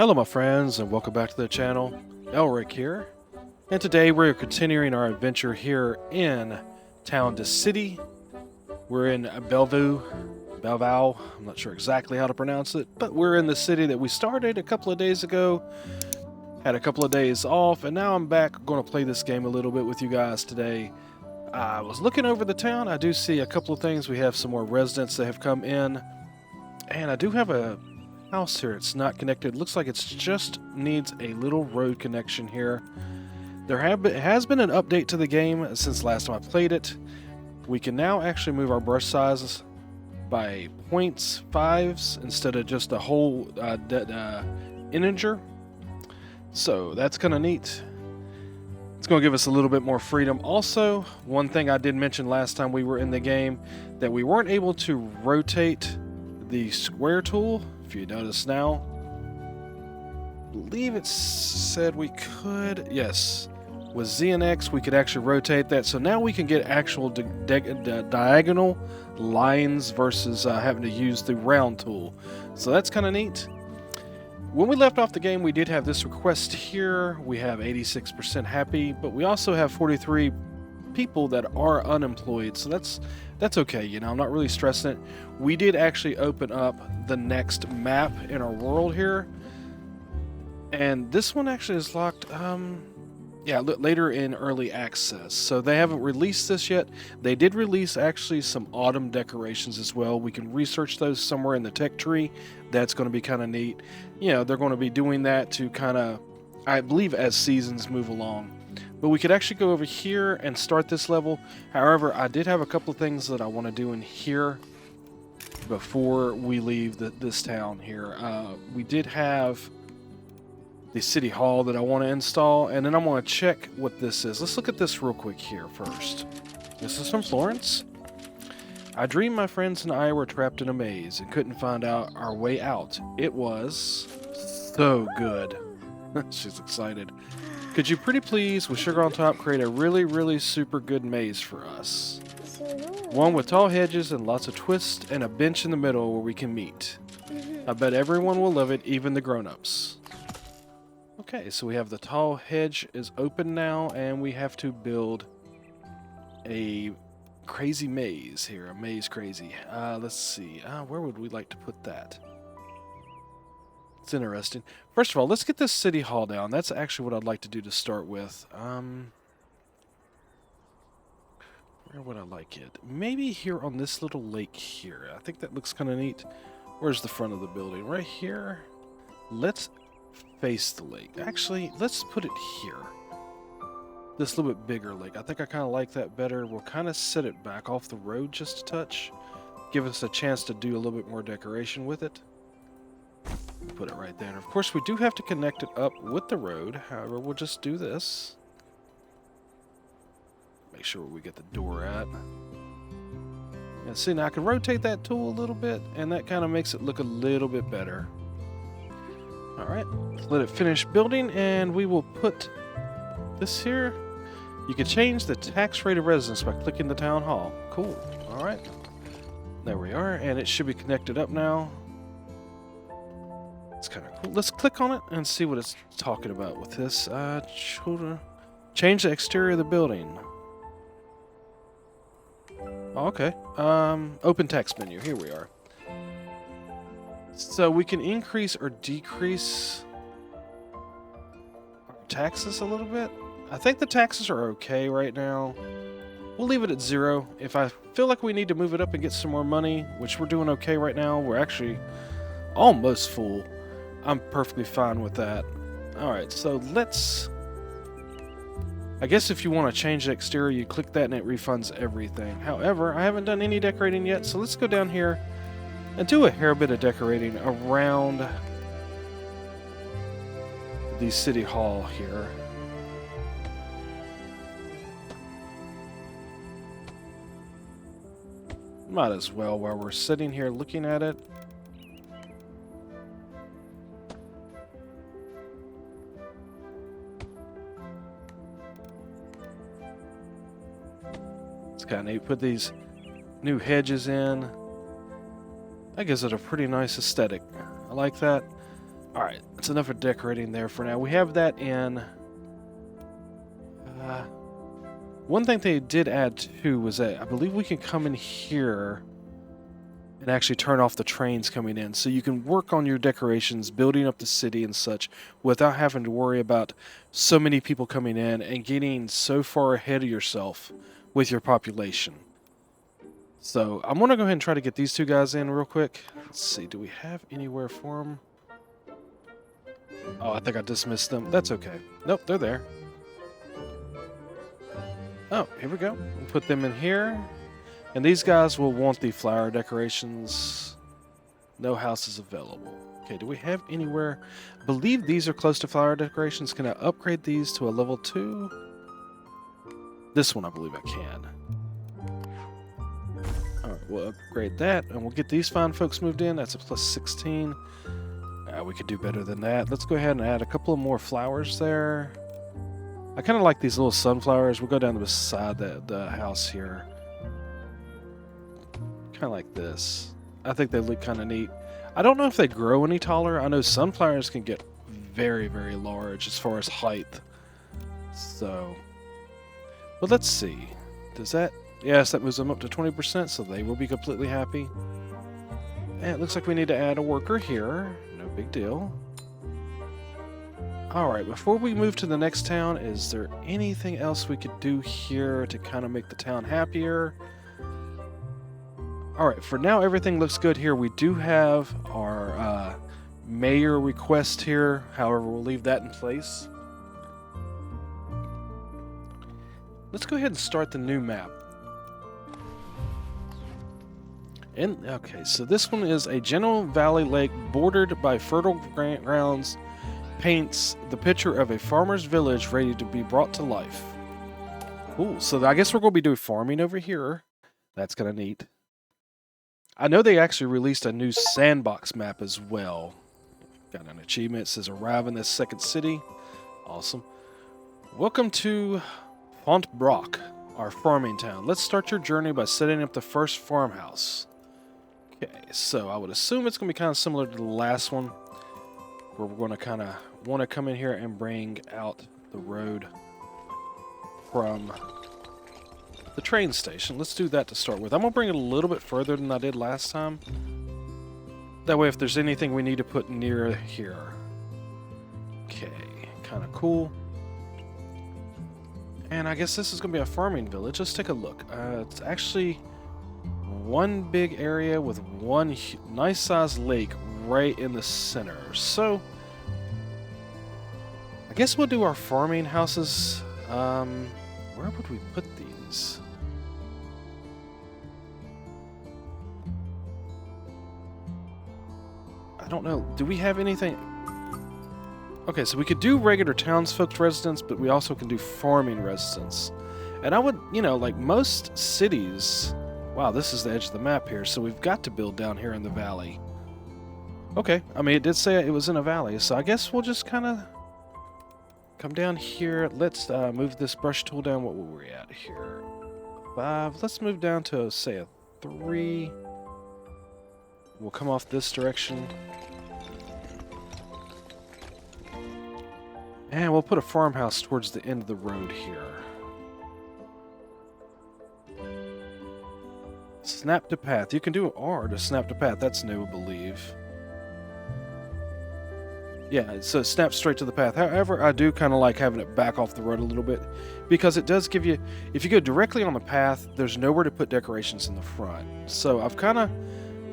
Hello my friends and welcome back to the channel. Elric here, and today we're continuing our adventure here in Town to City. We're in Bellevue, I'm not sure exactly how to pronounce it, but we're in the city that we started a couple of days ago. Had a couple of days off, and now I'm back going to play this game a little bit with you guys today. I was looking over the town. I do see a couple of things. We have some more residents that have come in, and I do have a house here. It's not connected. It looks like it's just needs a little road connection here. There has been an update to the game since last time I played it. We can now actually move our brush sizes by 0.5s instead of just a whole integer. So that's kind of neat. It's going to give us a little bit more freedom. Also, one thing I did mention last time we were in the game, that we weren't able to rotate the square tool. If you notice now, I believe it said we could. Yes, with Z and X we could actually rotate that. So now we can get actual diagonal lines versus having to use the round tool. So that's kind of neat. When we left off the game, we did have this request here. We have 86% happy, but we also have 43 people that are unemployed. So that's okay, you know, I'm not really stressing it. We did actually open up the next map in our world here, and this one actually is locked later in early access, so they haven't released this yet. They did release actually some autumn decorations as well. We can research those somewhere in the tech tree. That's going to be kind of neat. You know, they're going to be doing that to kind of, I believe, as seasons move along. But we could actually go over here and start this level. However, I did have a couple of things that I want to do in here before we leave this town here. We did have the city hall that I want to install, and then I'm going to check what this is. Let's look at this real quick here first. This is from Florence. I dreamed my friends and I were trapped in a maze and couldn't find out our way out. It was so good. She's excited. Could you pretty please, with sugar on top, create a really super good maze for us? One with tall hedges and lots of twists and a bench in the middle where we can meet. I bet everyone will love it, even the grown-ups. Okay, so we have the tall hedge is open now, and we have to build a crazy maze here. A maze crazy. Let's see. Where would we like to put that? It's interesting. First of all, let's get this city hall down. That's actually what I'd like to do to start with. Where would I like it? Maybe here on this little lake here. I think that looks kind of neat. Where's the front of the building? Right here. Let's face the lake. Actually, let's put it here. This little bit bigger lake. I think I kind of like that better. We'll kind of set it back off the road just a touch. Give us a chance to do a little bit more decoration with it. Put it right there. And of course, we do have to connect it up with the road. However, we'll just do this. Make sure we get the door at. And see, now I can rotate that tool a little bit, and that kind of makes it look a little bit better. Alright, let it finish building, and we will put this here. You can change the tax rate of residence by clicking the town hall. Cool. Alright. There we are, and it should be connected up now. It's kind of cool. Let's click on it and see what it's talking about with this. Change the exterior of the building. Okay. Open text menu. Here we are. So we can increase or decrease our taxes a little bit. I think the taxes are okay right now. We'll leave it at 0. If I feel like we need to move it up and get some more money, which we're doing okay right now, we're actually almost full. I'm perfectly fine with that. Alright, so let's... I guess if you want to change the exterior, you click that and it refunds everything. However, I haven't done any decorating yet, so let's go down here and do a hair bit of decorating around the city hall here. Might as well while we're sitting here looking at it. It's kind of neat. Put these new hedges in. That gives it a pretty nice aesthetic. I like that. Alright, that's enough for decorating there for now. We have that in... one thing they did add too was that I believe we can come in here and actually turn off the trains coming in. So you can work on your decorations, building up the city and such, without having to worry about so many people coming in and getting so far ahead of yourself with your population. So I'm going to go ahead and try to get these two guys in real quick. Let's see, do we have anywhere for them? Oh, I think I dismissed them. That's okay. Nope, they're there. Oh, here we go. We'll put them in here. And these guys will want the flower decorations. No houses available. Okay, do we have anywhere? I believe these are close to flower decorations. Can I upgrade these to a level 2? This one I believe I can. Alright, we'll upgrade that. And we'll get these fine folks moved in. That's a plus 16. We could do better than that. Let's go ahead and add a couple of more flowers there. I kind of like these little sunflowers. We'll go down to the side of the house here. Kind of like this. I think they look kind of neat. I don't know if they grow any taller. I know sunflowers can get very, very large as far as height. So, but let's see. Does that... Yes, that moves them up to 20%, so they will be completely happy. And it looks like we need to add a worker here. No big deal. Alright, before we move to the next town, is there anything else we could do here to kind of make the town happier? Alright, for now everything looks good here. We do have our mayor request here. However, we'll leave that in place. Let's go ahead and start the new map. Okay, so this one is a General Valley lake bordered by fertile grounds. Paints the picture of a farmer's village ready to be brought to life. Cool. So I guess we're going to be doing farming over here. That's kind of neat. I know they actually released a new sandbox map as well. Got an achievement. It says arrive in this second city. Awesome. Welcome to Fontbrock, our farming town. Let's start your journey by setting up the first farmhouse. Okay, so I would assume it's going to be kind of similar to the last one, where we're going to kind of want to come in here and bring out the road from the train station. Let's do that to start with. I'm going to bring it a little bit further than I did last time. That way if there's anything we need to put near here. Okay, kind of cool. And I guess this is going to be a farming village. Let's take a look. It's actually one big area with one nice sized lake right in the center. So I guess we'll do our farming houses. Where would we put these? I don't know. Do we have anything? Okay, so we could do regular townsfolk residence, but we also can do farming residence. And I would, you know, like most cities... Wow, this is the edge of the map here, so we've got to build down here in the valley. Okay, I mean, it did say it was in a valley, so I guess we'll just kind of come down here. Let's move this brush tool down. What were we at here? 5. Let's move down to, say, a 3. We'll come off this direction. And we'll put a farmhouse towards the end of the road here. Snap to path. You can do R to snap to path. That's new, I believe. Yeah, so it snaps straight to the path. However, I do kind of like having it back off the road a little bit, because it does give you, if you go directly on the path, there's nowhere to put decorations in the front. So I've kind of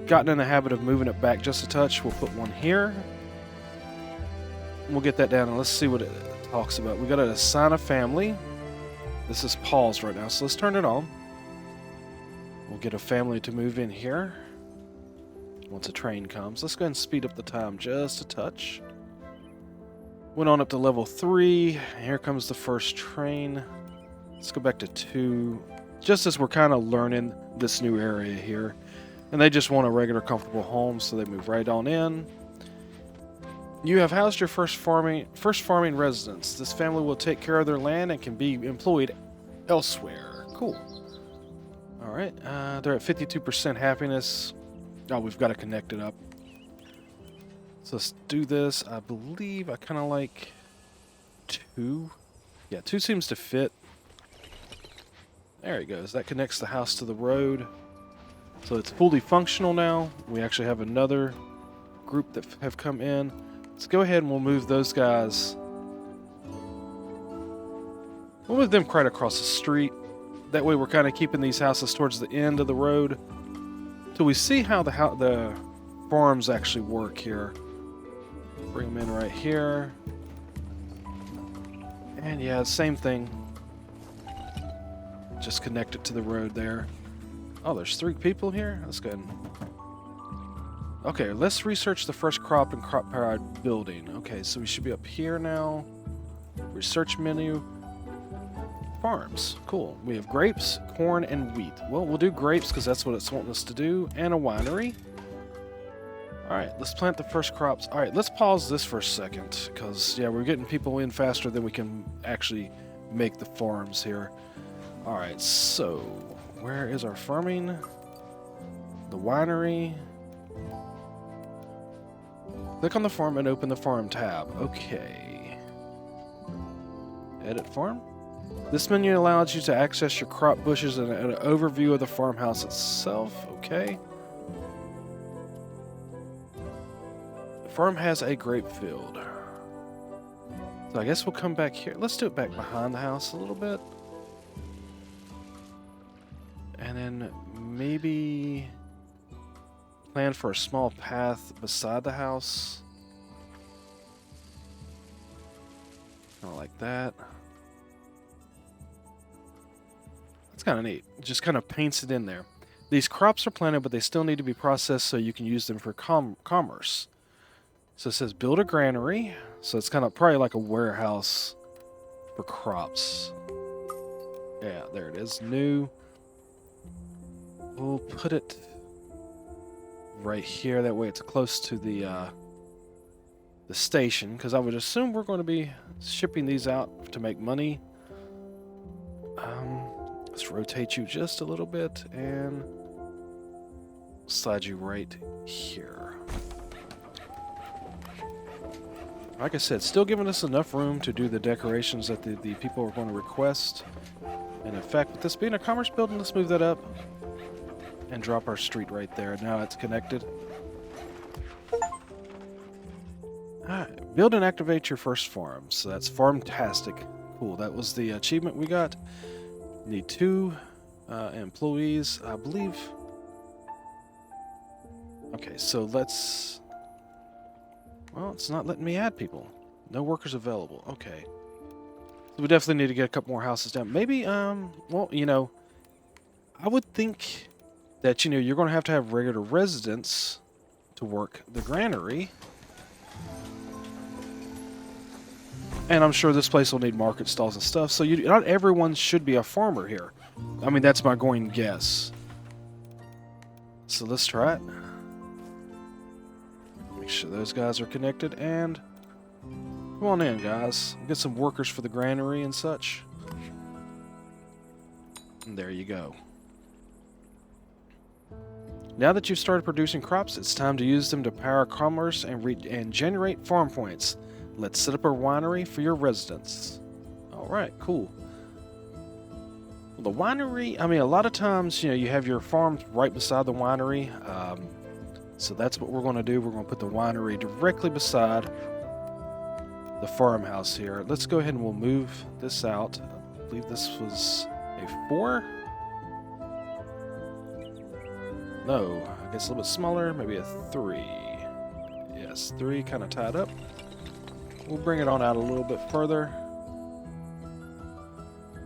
gotten in the habit of moving it back just a touch. We'll put one here. We'll get that down and let's see what it talks about. We got to assign a family. This is paused right now, so let's turn it on. We'll get a family to move in here once a train comes. Let's go ahead and speed up the time just a touch. Went on up to level 3. Here comes the first train. Let's go back to 2. Just as we're kind of learning this new area here. And they just want a regular, comfortable home, so they move right on in. You have housed your first farming residence. This family will take care of their land and can be employed elsewhere. Cool. Alright, they're at 52% happiness. Oh, we've got to connect it up. So let's do this. I believe I kind of like 2. Yeah, 2 seems to fit. There it goes. That connects the house to the road. So it's fully functional now. We actually have another group that have come in. Let's go ahead and we'll move those guys. We'll move them right across the street. That way we're kind of keeping these houses towards the end of the road till we see how the farms actually work here. Bring them in right here. And yeah, same thing. Just connect it to the road there. Oh, there's 3 people here? That's good. Okay, let's research the first crop and crop-powered building. Okay, so we should be up here now. Research menu. Farms. Cool. We have grapes, corn, and wheat. Well, we'll do grapes because that's what it's wanting us to do. And a winery. Alright, let's plant the first crops. Alright, let's pause this for a second. Because, yeah, we're getting people in faster than we can actually make the farms here. Alright, so where is our farming? The winery. Click on the farm and open the farm tab. Okay. Edit farm. This menu allows you to access your crop bushes and an overview of the farmhouse itself. Okay. The farm has a grape field. So I guess we'll come back here. Let's do it back behind the house a little bit. And then maybe plan for a small path beside the house. Kind of like that. It's kind of neat. It just kind of paints it in there. These crops are planted, but they still need to be processed so you can use them for commerce. So it says build a granary. So it's kind of probably like a warehouse for crops. Yeah, there it is. New. We'll put it right here. That way it's close to the station, because I would assume we're going to be shipping these out to make money. Let's rotate you just a little bit and slide you right here. Like I said, still giving us enough room to do the decorations that the people are going to request. And in fact, with this being a commerce building, let's move that up and drop our street right there. Now it's connected. Alright, build and activate your first farm. So that's Farmtastic. Cool, that was the achievement we got. Need 2 employees, I believe. Okay, so let's... Well, it's not letting me add people. No workers available. Okay. So we definitely need to get a couple more houses down. Maybe, well, you know, I would think that, you know, you're going to have regular residents to work the granary. And I'm sure this place will need market stalls and stuff, so not everyone should be a farmer here. I mean, that's my going guess. So let's try it. Make sure those guys are connected, and come on in, guys. We'll get some workers for the granary and such. And there you go. Now that you've started producing crops, it's time to use them to power commerce and generate farm points. Let's set up a winery for your residents. Alright, cool. Well, the winery, I mean, a lot of times, you know, you have your farms right beside the winery. So that's what we're going to do. We're going to put the winery directly beside the farmhouse here. Let's go ahead and we'll move this out. I believe this was a 4. No, I guess a little bit smaller, maybe a 3. Yes, 3, kind of tied up. We'll bring it on out a little bit further.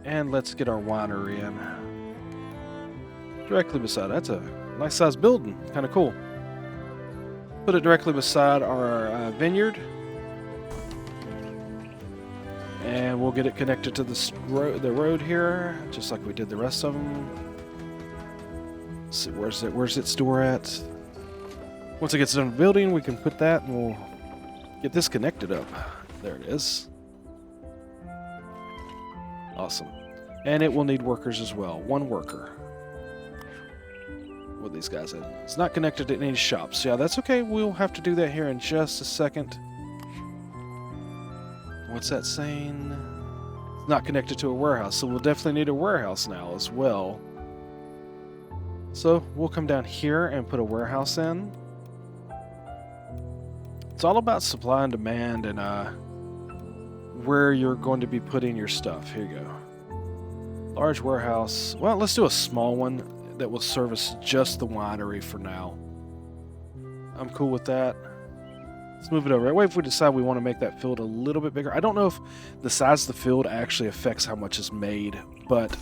And let's get our winery in. Directly beside. That's a nice sized building. Kind of cool. Put it directly beside our vineyard. And we'll get it connected to the road here, just like we did the rest of them. Let's see, where's its door at? Once it gets done building, we can put that and we'll get this connected up. There it is. Awesome. And it will need workers as well. 1 worker. what these guys said. It's not connected to any shops. Yeah, that's okay. We'll have to do that here in just a second. What's that saying? It's not connected to a warehouse, so we'll definitely need a warehouse now as well. So we'll come down here and put a warehouse in. It's all about supply and demand and where you're going to be putting your stuff. Here you go. Large warehouse. Well, let's do a small one that will service just the winery for now. I'm cool with that. Let's move it over. That way, if we decide we want to make that field a little bit bigger. I don't know if the size of the field actually affects how much is made, but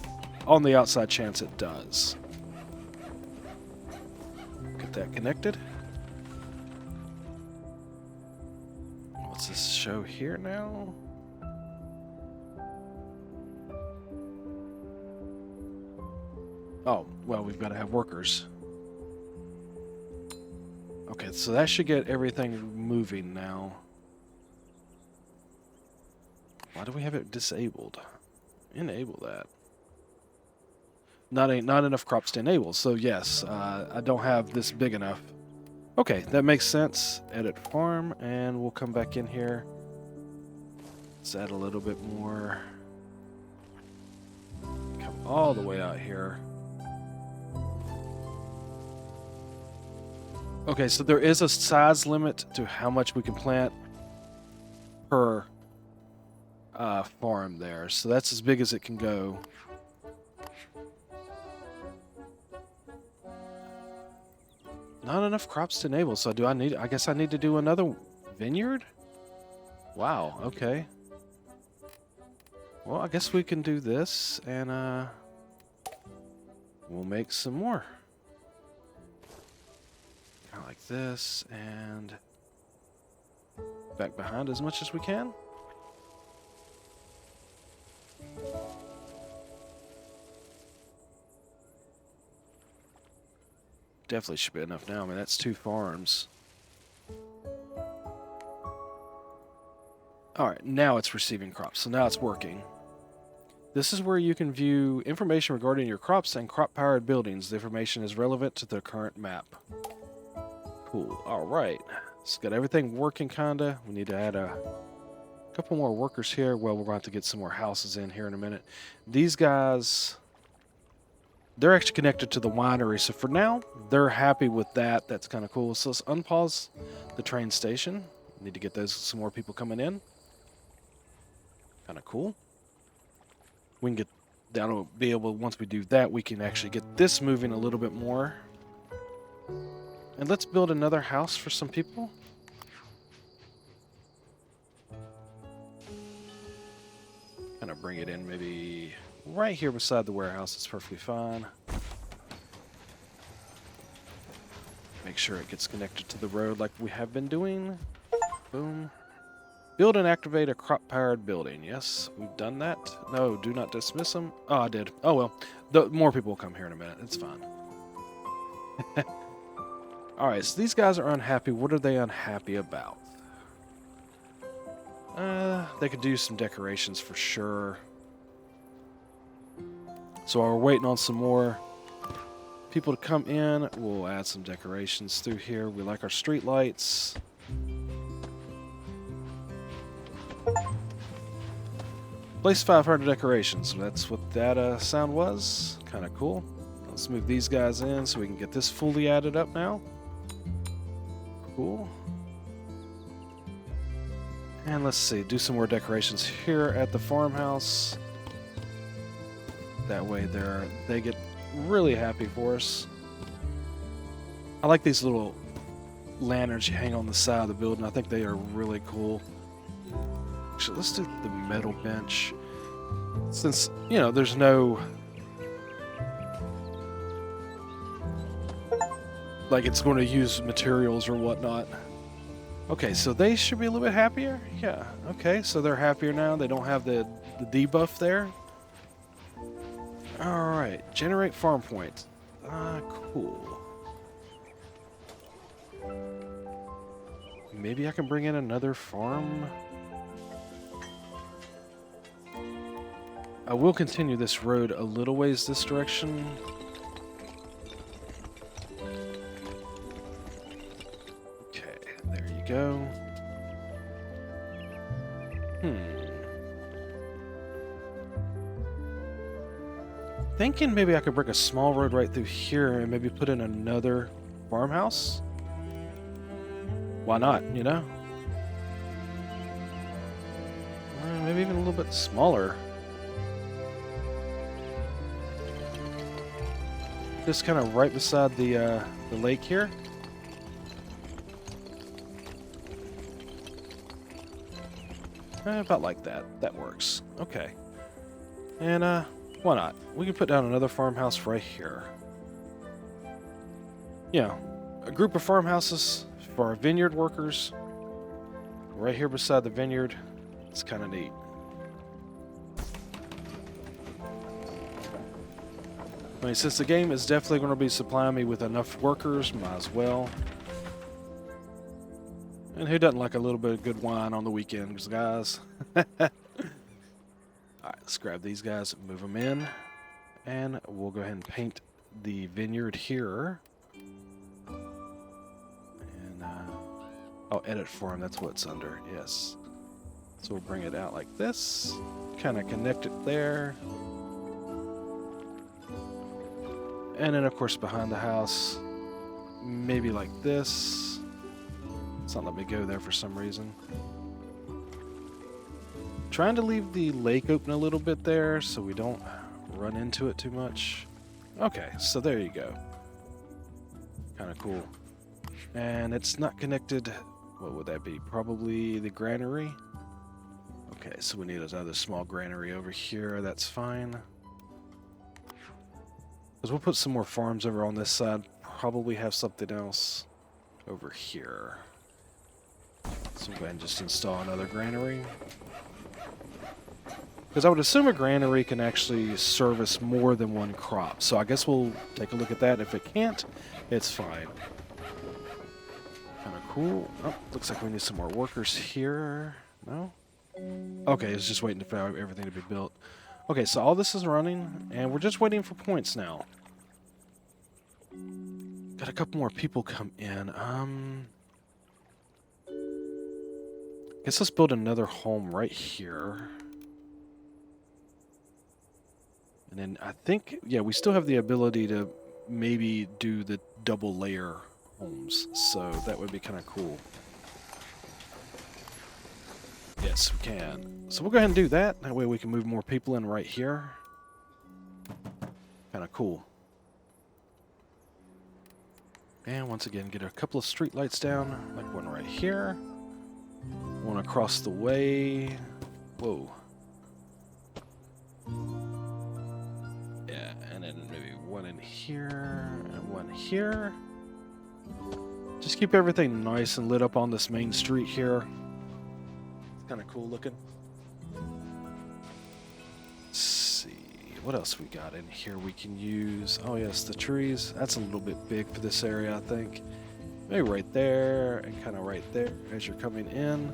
on the outside chance it does. Get that connected. What's this show here now? Oh, well, we've got to have workers. Okay, so that should get everything moving now. Why do we have it disabled? Enable that. Not enough crops to enable, so yes, I don't have this big enough. Okay, that makes sense. Edit farm, and we'll come back in here. Let's add a little bit more. Come all the way out here. Okay, so there is a size limit to how much we can plant per farm there. So that's as big as it can go. Not enough crops to enable, so I guess I need to do another vineyard? Wow, okay. Well, I guess we can do this, and we'll make some more. Kind of like this, and back behind as much as we can. Definitely should be enough now. I mean, that's 2 farms. Alright, now it's receiving crops, so now it's working. This is where you can view information regarding your crops and crop-powered buildings. The information is relevant to the current map. Cool. Alright. It's got everything working, kinda. We need to add a couple more workers here. Well, we're going to have to get some more houses in here in a minute. These guys, they're actually connected to the winery, so for now, they're happy with that. That's kind of cool. So let's unpause the train station. Need to get some more people coming in. Kind of cool. We can get that'll be able, once we do that, we can actually get this moving a little bit more. And let's build another house for some people. Kind of bring it in maybe right here beside the warehouse. It's perfectly fine. Make sure it gets connected to the road like we have been doing. Boom. Build and activate a crop-powered building. Yes, we've done that. No, do not dismiss them. Oh, I did. Oh, well. More people will come here in a minute. It's fine. Alright, so these guys are unhappy. What are they unhappy about? They could do some decorations for sure. So while we're waiting on some more people to come in, we'll add some decorations through here. We like our street lights. Place 500 decorations. That's what that sound was. Kind of cool. Let's move these guys in so we can get this fully added up now. Cool. And let's see, do some more decorations here at the farmhouse. That way they get really happy for us. I like these little lanterns you hang on the side of the building. I think they are really cool. Actually, let's do the metal bench. Since, you know, there's no... like it's going to use materials or whatnot. Okay, so they should be a little bit happier? Yeah, okay, so they're happier now. They don't have the debuff there. Alright, generate farm points. Cool. Maybe I can bring in another farm. I will continue this road a little ways this direction. go. Thinking maybe I could break a small road right through here and maybe put in another farmhouse. Why not, you know? Maybe even a little bit smaller. Just kind of right beside the lake here. About like that. That works. Okay. And why not? We can put down another farmhouse right here. Yeah, a group of farmhouses for our vineyard workers. Right here beside the vineyard. It's kind of neat. I mean, since the game is definitely going to be supplying me with enough workers, might as well. And who doesn't like a little bit of good wine on the weekends, guys? Alright, let's grab these guys and move them in. And we'll go ahead and paint the vineyard here. And, oh, edit form, that's what it's under, yes. So we'll bring it out like this. Kind of connect it there. And then, of course, behind the house, maybe like this. It's not letting me go there for some reason. Trying to leave the lake open a little bit there so we don't run into it too much. Okay, so there you go. Kind of cool. And it's not connected. What would that be? Probably the granary. Okay, so we need another small granary over here. That's fine. Because we'll put some more farms over on this side. Probably have something else over here. So we'll go ahead and just install another granary. Because I would assume a granary can actually service more than one crop. So I guess we'll take a look at that. If it can't, it's fine. Kind of cool. Oh, looks like we need some more workers here. No? Okay, it's just waiting for everything to be built. Okay, so all this is running, and we're just waiting for points now. Got a couple more people come in. Guess let's build another home right here. And then I think, yeah, we still have the ability to maybe do the double layer homes. So that would be kind of cool. Yes, we can. So we'll go ahead and do that. That way we can move more people in right here. Kind of cool. And once again, get a couple of street lights down. Like one right here. One across the way. Whoa. Yeah, and then maybe one in here and one here. Just keep everything nice and lit up on this main street here. Kind of cool looking. Let's see what else we got in here we can use. Oh yes, the trees. That's a little bit big for this area, I think. Maybe right there and kind of right there as you're coming in.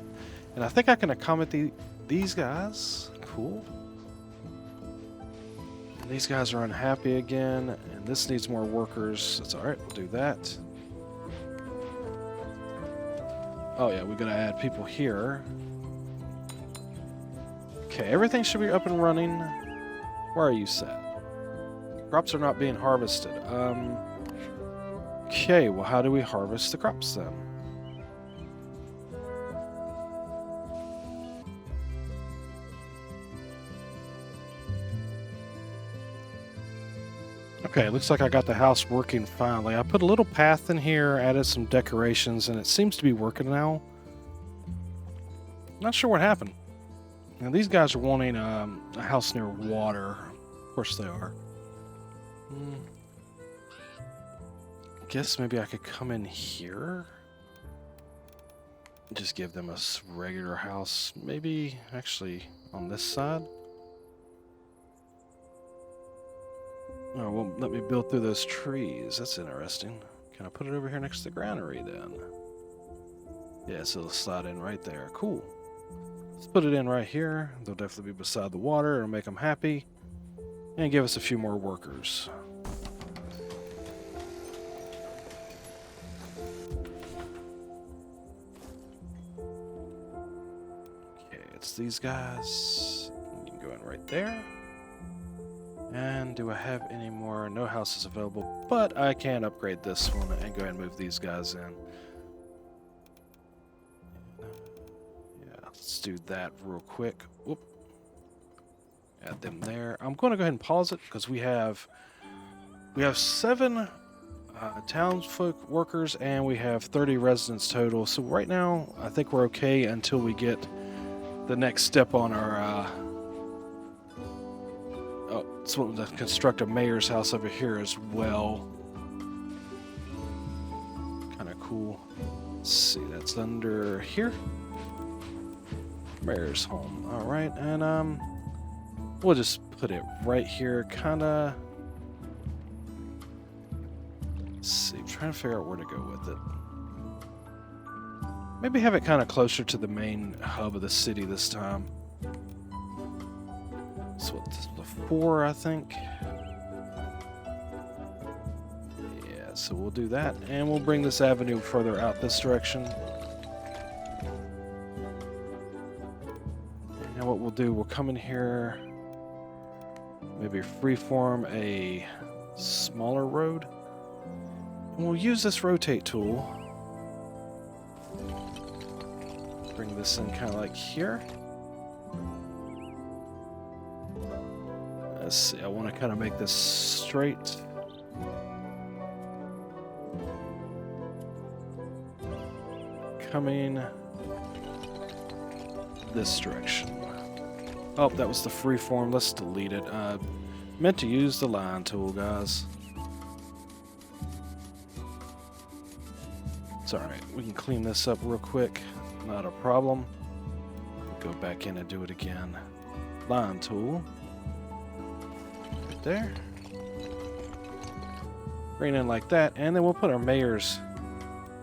And I think I can accommodate these guys. Cool. And these guys are unhappy again, and this needs more workers. That's all right. We'll do that. Oh yeah, we're gonna add people here. Okay, everything should be up and running. Where are you set? Crops are not being harvested. Okay, well, how do we harvest the crops then? Okay, looks like I got the house working finally. I put a little path in here, added some decorations, and it seems to be working now. Not sure what happened. Now, these guys are wanting a house near water. Of course they are. Guess maybe I could come in here. Just give them a regular house. Maybe, actually, on this side. Oh, well, let me build through those trees. That's interesting. Can I put it over here next to the granary then? Yeah, so it'll slide in right there. Cool. Let's put it in right here. They'll definitely be beside the water. It'll make them happy. And give us a few more workers. it's these guys. You can go in right there. And do I have any more? No houses available, but I can upgrade this one and go ahead and move these guys in. Yeah, let's do that real quick. Whoop. Add them there. I'm going to go ahead and pause it because we have 7 townsfolk workers and we have 30 residents total. So right now, I think we're okay until we get the next step on our. So we'll construct a mayor's house over here as well. Kind of cool. Let's see, that's under here. Mayor's home. All right, and we'll just put it right here, kind of. Let's see, I'm trying to figure out where to go with it. Maybe have it kind of closer to the main hub of the city this time. So what, this is the 4, I think. Yeah, so we'll do that, and we'll bring this avenue further out this direction. And what we'll do, we'll come in here, maybe freeform a smaller road. And we'll use this rotate tool. Bring this in kind of like here. Let's see, I want to kind of make this straight. Coming this direction. Oh, that was the freeform. Let's delete it. Meant to use the line tool, guys. It's alright. We can clean this up real quick. Not a problem. Go back in and do it again. Line tool. Right there. Bring it in like that, and then we'll put our mayor's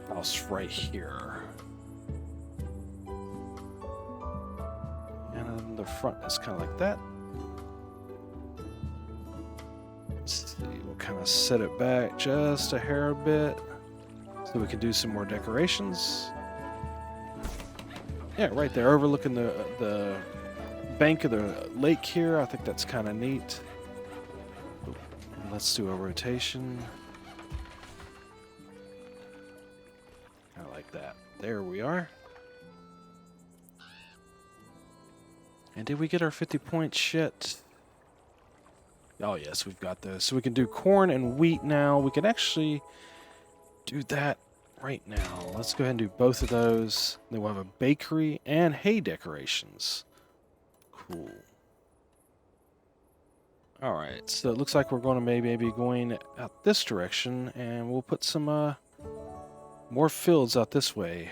house right here. And then the front is kind of like that. Let's see, we'll kind of set it back just a hair bit so we can do some more decorations. Yeah, right there, overlooking the bank of the lake here. I think that's kind of neat. And let's do a rotation. Kind of like that. There we are. And did we get our 50 points shit? Oh yes, we've got those. So we can do corn and wheat now. We can actually do that right now. Let's go ahead and do both of those. Then we'll have a bakery and hay decorations. Cool. Alright, so it looks like we're going to maybe be going out this direction, and we'll put some more fields out this way.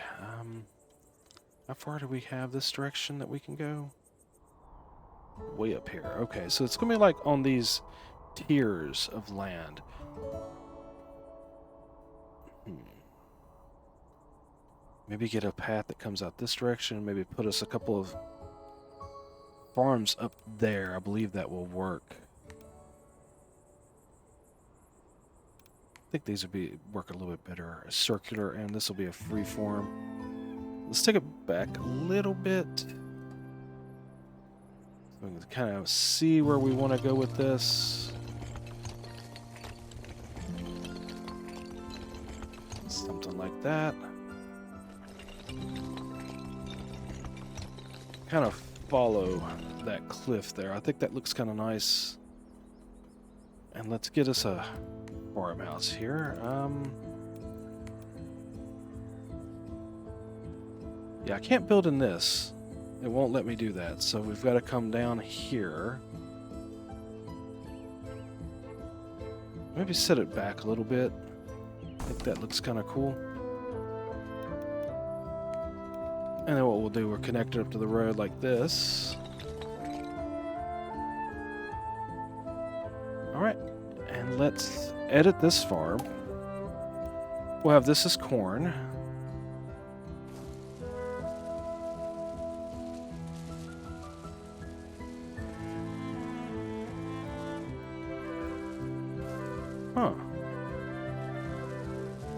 How far do we have this direction that we can go? Way up here. Okay, so it's going to be like on these tiers of land. Maybe get a path that comes out this direction. Maybe put us a couple of farms up there. I believe that will work. I think these would work a little bit better. Circular, and this will be a free form. Let's take it back a little bit. So we can kind of see where we want to go with this. Something like that. Kind of follow that cliff there. I think that looks kind of nice. And let's get us a farmhouse here. Yeah, I can't build in this. It won't let me do that. So we've got to come down here. Maybe set it back a little bit. I think that looks kind of cool. And then what we'll do, we're connected up to the road like this. Alright, and let's edit this farm. We'll have this as corn. Huh.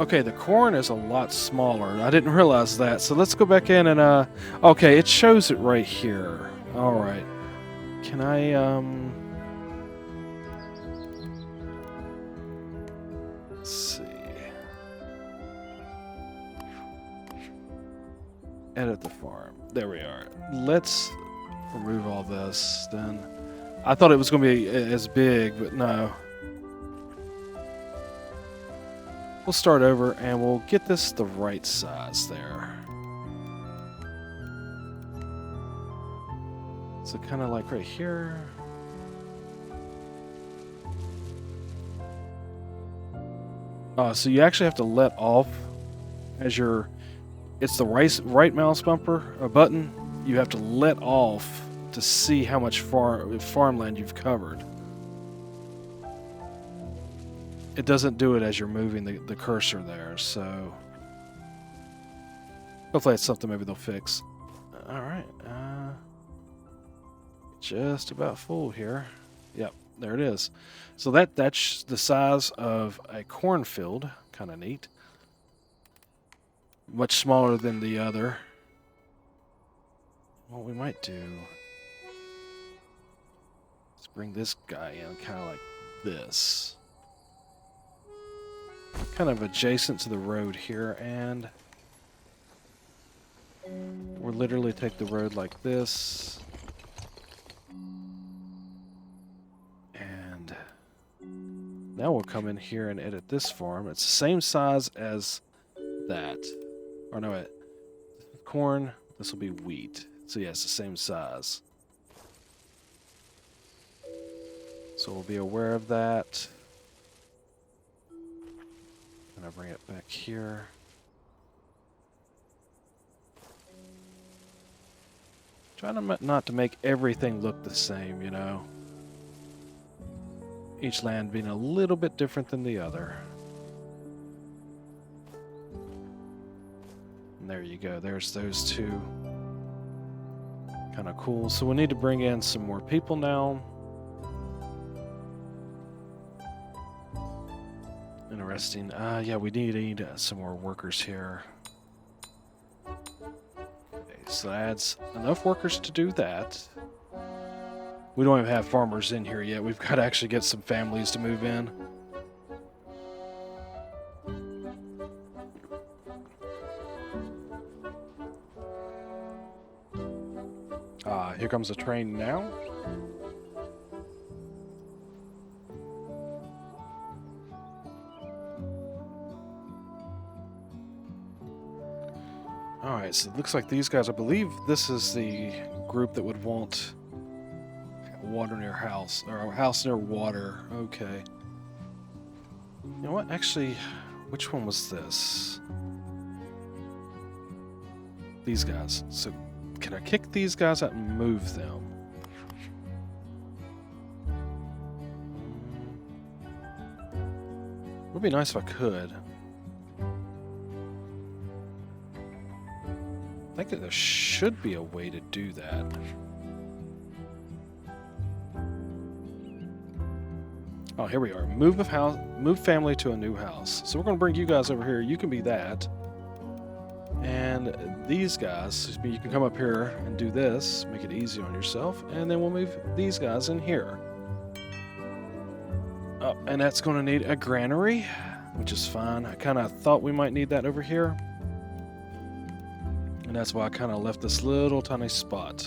Okay, the corn is a lot smaller. I didn't realize that. So let's go back in and okay, it shows it right here. All right. Can I let's see. Edit the farm. There we are. Let's remove all this then. I thought it was going to be as big, but no. We'll start over and we'll get this the right size there. So kind of like right here. So you actually have to let off as your, it's the right mouse bumper, a button. You have to let off to see how much farmland you've covered. It doesn't do it as you're moving the cursor there, so hopefully it's something maybe they'll fix. All right, just about full here. Yep, there it is. So that's the size of a cornfield. Kind of neat. Much smaller than the other. What we might do, let's bring this guy in kind of like this. Kind of adjacent to the road here, and we'll literally take the road like this. And now we'll come in here and edit this farm. It's the same size as that. Or no, corn, this will be wheat. So yeah, it's the same size. So we'll be aware of that. And I'll bring it back here. Trying not to make everything look the same, you know. Each land being a little bit different than the other. And there you go. There's those two. Kind of cool. So we need to bring in some more people now. Interesting. Yeah, we need some more workers here. Okay, so that adds enough workers to do that. We don't even have farmers in here yet. We've got to actually get some families to move in. Here comes the train now. Alright, so it looks like these guys, I believe this is the group that would want water near house, or a house near water. Okay. You know what? Actually, which one was this? These guys. So, can I kick these guys out and move them? Would be nice if I could. I think that there should be a way to do that. Oh, here we are. Move family to a new house. So we're going to bring you guys over here. You can be that. And these guys, you can come up here and do this, make it easy on yourself, and then we'll move these guys in here. Oh, and that's going to need a granary, which is fine. I kind of thought we might need that over here. And that's why I kind of left this little tiny spot.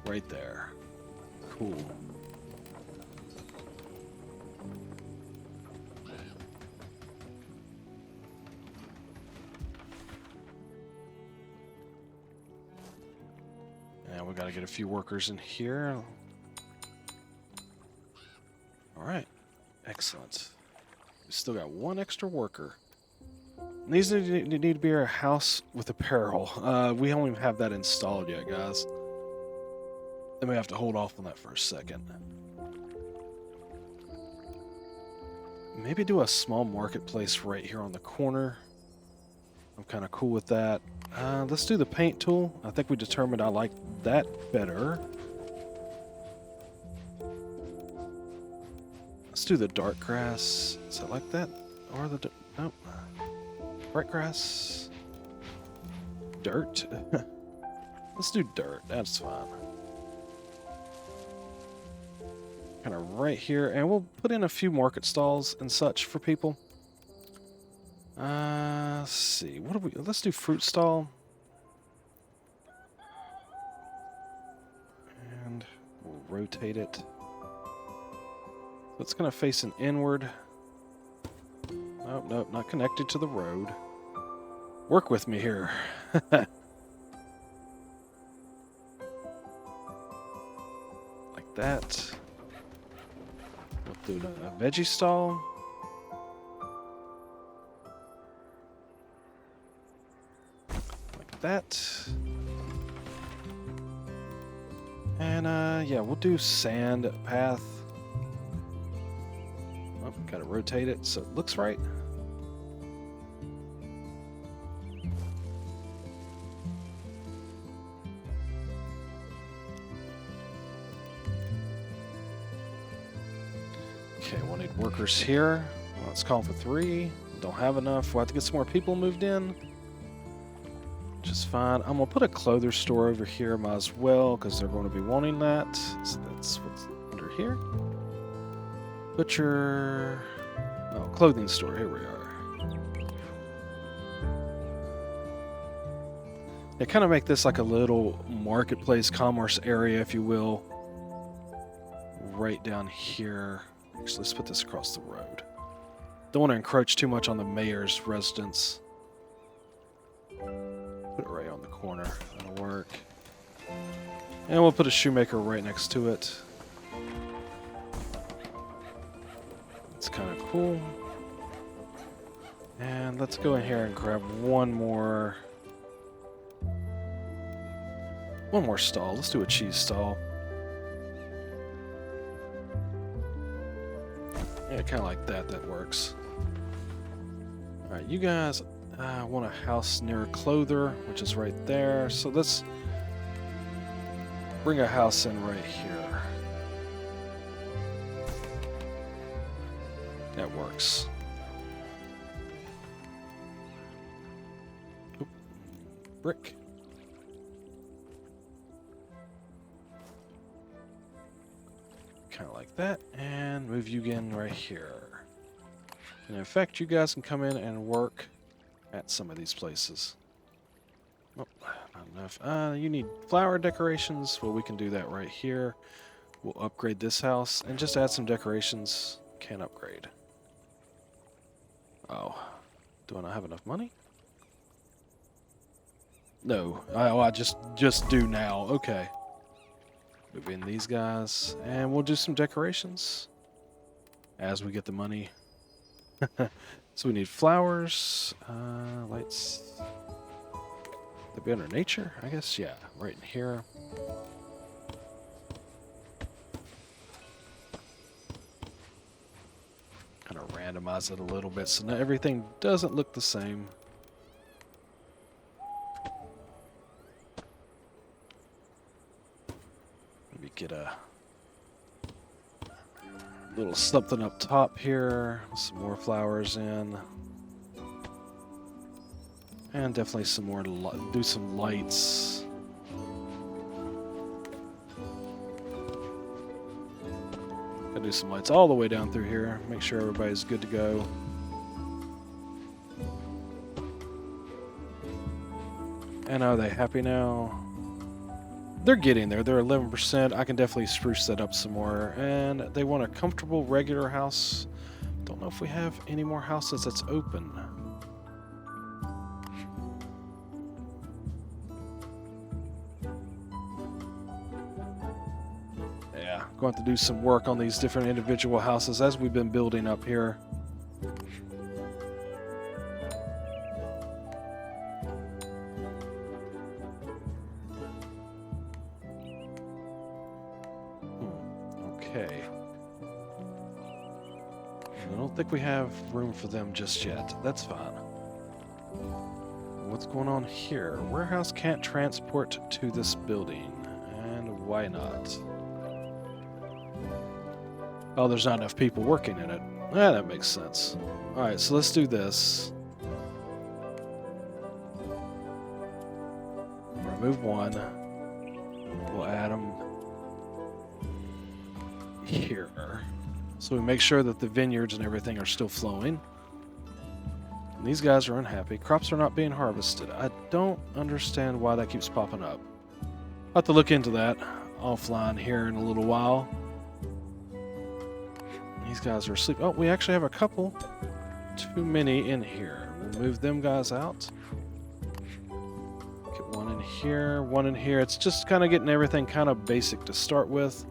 Right there. Cool. And we got to get a few workers in here. All right. Excellent. We still got one extra worker. And these need to be our house with apparel. We don't even have that installed yet, guys. Then we have to hold off on that for a second. Maybe do a small marketplace right here on the corner. I'm kind of cool with that. Let's do the paint tool. I think we determined I like that better. Let's do the dark grass. Is it like that? Or the... Nope. Bright grass. Dirt. Let's do dirt. That's fine. Kind of right here. And we'll put in a few market stalls and such for people. Let's see. What do we... Let's do fruit stall. And we'll rotate it. So it's going to face an inward. Nope, nope, not connected to the road. Work with me here. Like that. We'll do a veggie stall. Like that. And yeah, we'll do sand path. Oh, gotta rotate it so it looks right. Okay, we'll need workers here. Well, let's call for 3. Don't have enough. We'll have to get some more people moved in. Which is fine. I'm going to put a clothier store over here, might as well, because they're going to be wanting that. So that's what's under here. Butcher... Oh, clothing store. Here we are. Yeah, kind of make this like a little marketplace commerce area, if you will. Right down here. Actually, let's put this across the road. Don't want to encroach too much on the mayor's residence. Put it right on the corner. That'll work. And we'll put a shoemaker right next to it. It's kind of cool. And let's go in here and grab one more stall. Let's do a cheese stall. Yeah, kind of like that. That works. Alright, you guys want a house near a clothier, which is right there. So let's bring a house in right here. That works. Oop. Brick. Kind of like that, and move you again right here. And in fact, you guys can come in and work at some of these places. Oh, not enough. You need flower decorations. Well, we can do that right here. We'll upgrade this house and just add some decorations. Can't upgrade. Oh, do I not have enough money? No. I just do now. Okay. Move in these guys, and we'll do some decorations as we get the money. So we need flowers, lights. They'll be under nature, I guess. Yeah, right in here. Kind of randomize it a little bit so now everything doesn't look the same. Maybe get a little something up top here, some more flowers in, and definitely some more do some lights. I'll do some lights all the way down through here, make sure everybody's good to go. And are they happy now? They're getting there. They're 11%. I can definitely spruce that up some more. And they want a comfortable, regular house. Don't know if we have any more houses that's open. Yeah, going to have to do some work on these different individual houses as we've been building up here. Okay. I don't think we have room for them just yet. That's fine. What's going on here? Warehouse can't transport to this building. And why not? Oh, there's not enough people working in it. Yeah, that makes sense. Alright, so let's do this. Remove one. We'll add them here. So we make sure that the vineyards and everything are still flowing. And these guys are unhappy. Crops are not being harvested. I don't understand why that keeps popping up. I'll have to look into that offline here in a little while. These guys are asleep. Oh, we actually have a couple too many in here. We'll move them guys out. Get one in here, one in here. It's just kind of getting everything kind of basic to start with.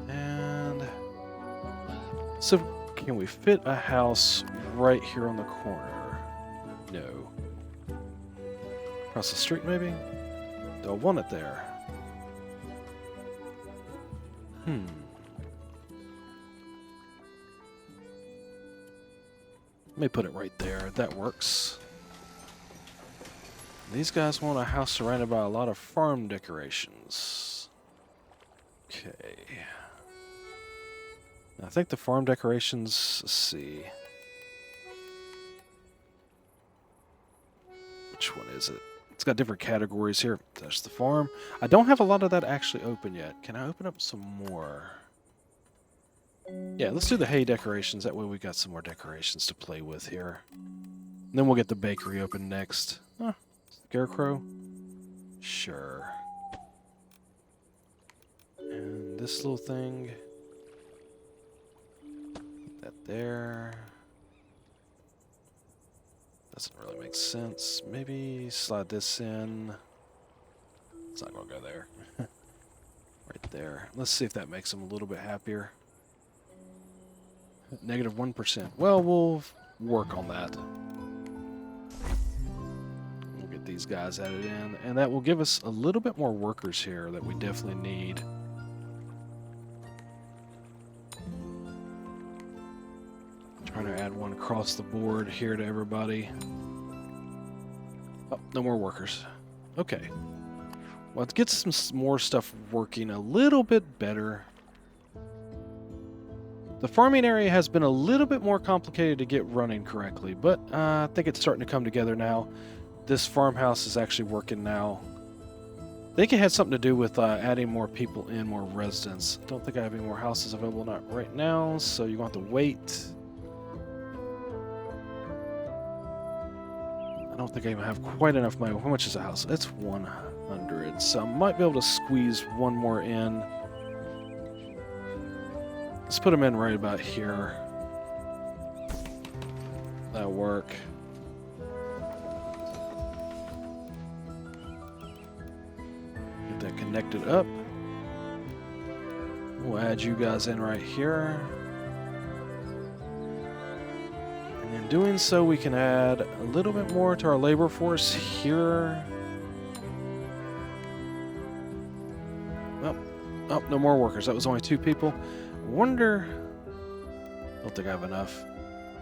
And so can we fit a house right here on the corner? No. Across the street maybe? Don't want it there. Let me put it right there. That works. These guys want a house surrounded by a lot of farm decorations. Okay. I think the farm decorations, let's see. Which one is it? It's got different categories here. There's the farm. I don't have a lot of that actually open yet. Can I open up some more? Yeah, let's do the hay decorations. That way we got some more decorations to play with here. And then we'll get the bakery open next. Huh, scarecrow? Sure. And this little thing. Put that there. Doesn't really make sense. Maybe slide this in. It's not going to go there. Right there. Let's see if that makes them a little bit happier. Negative 1%. Well, we'll work on that. We'll get these guys added in. And that will give us a little bit more workers here that we definitely need. Trying to add one across the board here to everybody. Oh, no more workers. Okay. Well, let's get some more stuff working a little bit better. The farming area has been a little bit more complicated to get running correctly, but I think it's starting to come together now. This farmhouse is actually working now. I think it had something to do with adding more people in, more residents. I don't think I have any more houses available not right now, so you're going to have to wait. I don't think I even have quite enough money. How much is a house? It's 100, so I might be able to squeeze one more in. Let's put them in right about here. That'll work. Get that connected up. We'll add you guys in right here. And in doing so, we can add a little bit more to our labor force here. Oh, no more workers. That was only 2 people. Wonder. Don't think I have enough.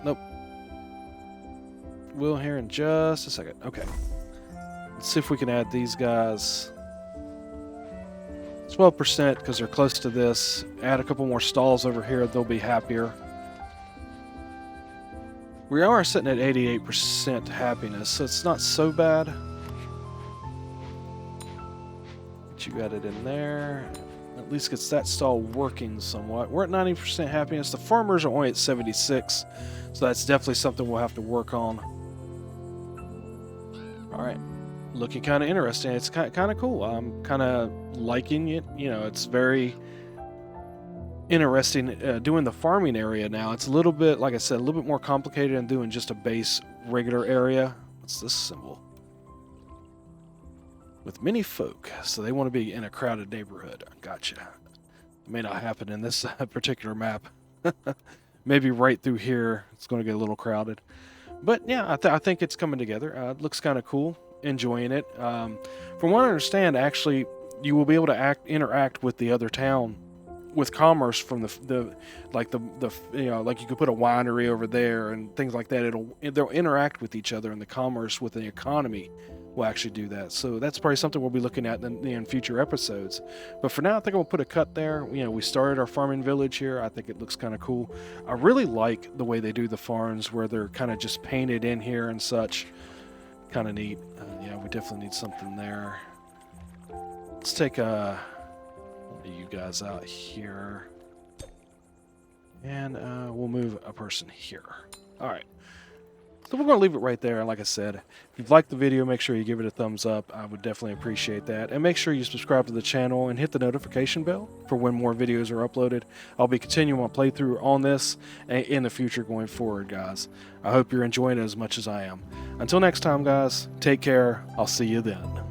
Nope. We'll here in just a second. Okay. Let's see if we can add these guys. 12% because they're close to this. Add a couple more stalls over here. They'll be happier. We are sitting at 88% happiness, so it's not so bad. Get you added in there. At least gets that stall working somewhat. We're at 90% happiness. The farmers are only at 76, so that's definitely something we'll have to work on. All right, looking kind of interesting. It's kind of cool. I'm kind of liking it. You know, it's very interesting doing the farming area now. It's a little bit, like I said, a little bit more complicated than doing just a base regular area. What's this symbol? With many folk, so they want to be in a crowded neighborhood. Gotcha. It may not happen in this particular map. Maybe right through here, it's going to get a little crowded. But yeah, I think it's coming together. It looks kind of cool. Enjoying it. From what I understand, actually, you will be able to interact with the other town with commerce from the you know, like you could put a winery over there and things like that. They'll interact with each other in the commerce with the economy we'll actually do that. So that's probably something we'll be looking at in future episodes. But for now, I think we'll put a cut there. We started our farming village here. I think it looks kind of cool. I really like the way they do the farms where they're kind of just painted in here and such. Kind of neat. Yeah, we definitely need something there. Let's take you guys out here. And we'll move a person here. All right. So we're going to leave it right there. And like I said, if you've liked the video, make sure you give it a thumbs up. I would definitely appreciate that. And make sure you subscribe to the channel and hit the notification bell for when more videos are uploaded. I'll be continuing my playthrough on this in the future going forward, guys. I hope you're enjoying it as much as I am. Until next time, guys, take care. I'll see you then.